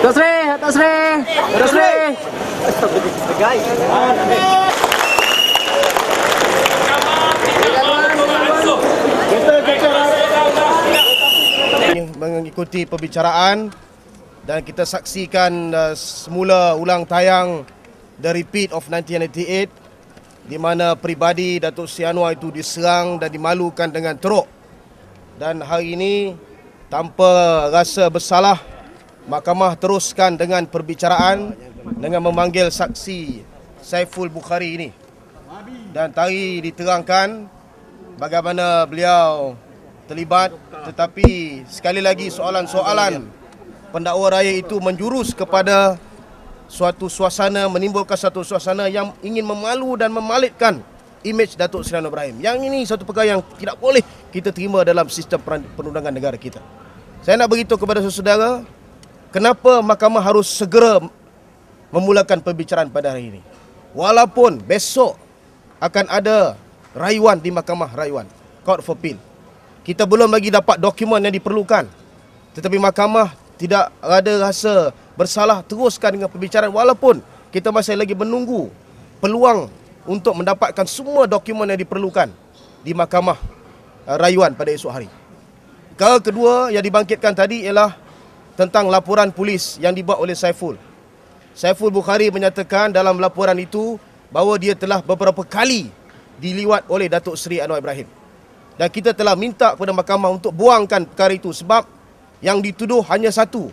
Datuk Seri, Datuk Seri, Datuk Seri. Mengikuti perbicaraan dan kita saksikan semula ulang tayang The Repeat of 1998 di mana peribadi Datuk Seri Anwar itu diserang dan dimalukan dengan teruk. Dan hari ini tanpa rasa bersalah, mahkamah teruskan dengan perbicaraan dengan memanggil saksi Saiful Bukhari ini. Dan tadi diterangkan bagaimana beliau terlibat, tetapi sekali lagi soalan-soalan pendakwa raya itu menjurus kepada suatu suasana, menimbulkan suatu suasana yang ingin memalu dan memalitkan imej Datuk Seri Anwar Ibrahim. Yang ini satu perkara yang tidak boleh kita terima dalam sistem perundangan negara kita. Saya nak beritahu kepada saudara, kenapa mahkamah harus segera memulakan perbicaraan pada hari ini. Walaupun besok akan ada rayuan di Mahkamah Rayuan, Court of Appeal. Kita belum lagi dapat dokumen yang diperlukan. Tetapi mahkamah tidak ada rasa bersalah, teruskan dengan perbicaraan walaupun kita masih lagi menunggu peluang untuk mendapatkan semua dokumen yang diperlukan di Mahkamah Rayuan pada esok hari. Perkara kedua yang dibangkitkan tadi ialah tentang laporan polis yang dibuat oleh Saiful. Saiful Bukhari menyatakan dalam laporan itu bahawa dia telah beberapa kali diliwat oleh Datuk Seri Anwar Ibrahim. Dan kita telah minta kepada mahkamah untuk buangkan perkara itu sebab yang dituduh hanya satu.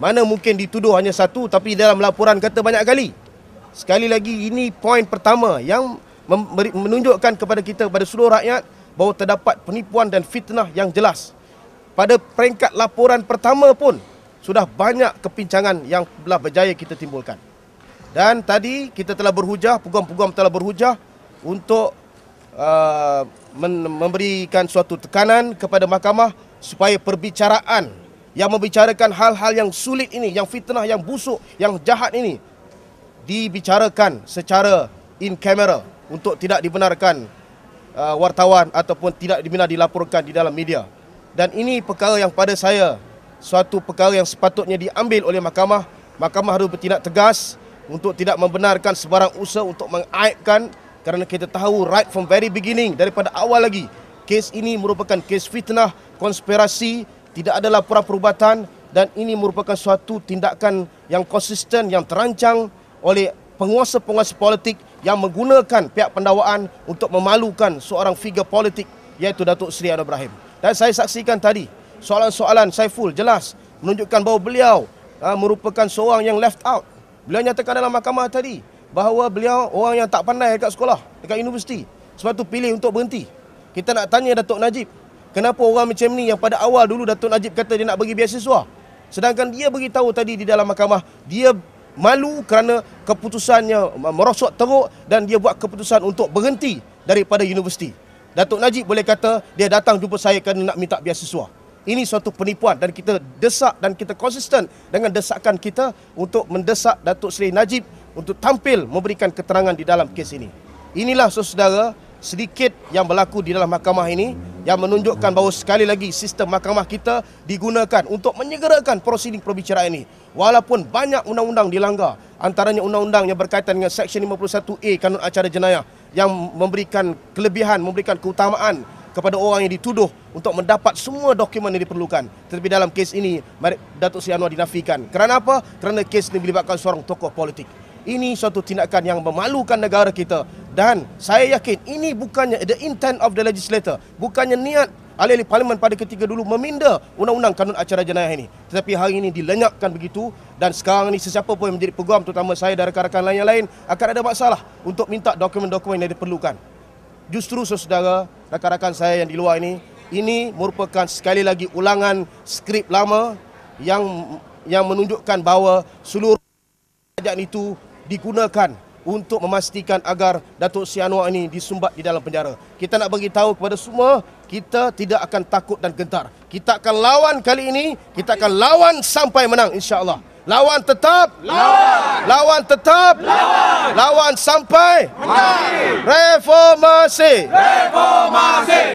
Mana mungkin dituduh hanya satu tapi dalam laporan kata banyak kali. Sekali lagi ini poin pertama yang menunjukkan kepada kita, kepada seluruh rakyat bahawa terdapat penipuan dan fitnah yang jelas. Pada peringkat laporan pertama pun sudah banyak kepincangan yang telah berjaya kita timbulkan. Dan tadi kita telah berhujah, peguam-peguam telah berhujah untuk memberikan suatu tekanan kepada mahkamah supaya perbicaraan yang membicarakan hal-hal yang sulit ini, yang fitnah, yang busuk, yang jahat ini dibicarakan secara in camera untuk tidak dibenarkan wartawan ataupun tidak dibenar dilaporkan di dalam media. Dan ini perkara yang pada saya suatu perkara yang sepatutnya diambil oleh mahkamah. Mahkamah harus bertindak tegas untuk tidak membenarkan sebarang usaha untuk mengaibkan, kerana kita tahu right from very beginning, daripada awal lagi, kes ini merupakan kes fitnah, konspirasi, tidak ada laporan perubatan dan ini merupakan suatu tindakan yang konsisten, yang terancang oleh penguasa-penguasa politik yang menggunakan pihak pendakwaan untuk memalukan seorang figure politik iaitu Datuk Seri Anwar Ibrahim. Dan saya saksikan tadi, soalan-soalan Saiful jelas menunjukkan bahawa beliau merupakan seorang yang left out. Beliau nyatakan dalam mahkamah tadi bahawa beliau orang yang tak pandai dekat sekolah, dekat universiti. Sebab tu pilih untuk berhenti. Kita nak tanya Datuk Najib, kenapa orang macam ni yang pada awal dulu Datuk Najib kata dia nak bagi beasiswa, sedangkan dia beritahu tadi di dalam mahkamah dia malu kerana keputusannya merosot teruk dan dia buat keputusan untuk berhenti daripada universiti. Datuk Najib boleh kata dia datang jumpa saya kerana nak minta beasiswa. Ini suatu penipuan dan kita desak dan kita konsisten dengan desakan kita untuk mendesak Datuk Seri Najib untuk tampil memberikan keterangan di dalam kes ini. Inilah saudara sedikit yang berlaku di dalam mahkamah ini yang menunjukkan bahawa sekali lagi sistem mahkamah kita digunakan untuk menyegerakan prosiding perbicaraan ini. Walaupun banyak undang-undang dilanggar, antaranya undang-undang yang berkaitan dengan Seksyen 51A Kanun Acara Jenayah yang memberikan kelebihan, memberikan keutamaan kepada orang yang dituduh untuk mendapat semua dokumen yang diperlukan. Tetapi dalam kes ini Datuk Seri Anwar dinafikan. Kerana apa? Kerana kes ini melibatkan seorang tokoh politik. Ini suatu tindakan yang memalukan negara kita dan saya yakin ini bukannya the intent of the legislator, bukannya niat ahli-ahli parlimen pada ketika dulu meminda undang-undang Kanun Acara Jenayah ini. Tetapi hari ini dilenyapkan begitu dan sekarang ini sesiapa pun yang menjadi peguam, terutama saya dan rakan-rakan lain yang lain, akan ada masalah untuk minta dokumen-dokumen yang diperlukan. Justru saudara, rakan-rakan saya yang di luar ini merupakan sekali lagi ulangan skrip lama yang menunjukkan bahawa seluruh kerajaan itu digunakan untuk memastikan agar Datuk Seri Anwar ini disumbat di dalam penjara. Kita nak bagi tahu kepada semua, kita tidak akan takut dan gentar. Kita akan lawan kali ini, kita akan lawan sampai menang insya-Allah. Lawan tetap, lawan tetap, lawan sampai menang. Reformasi, reformasi.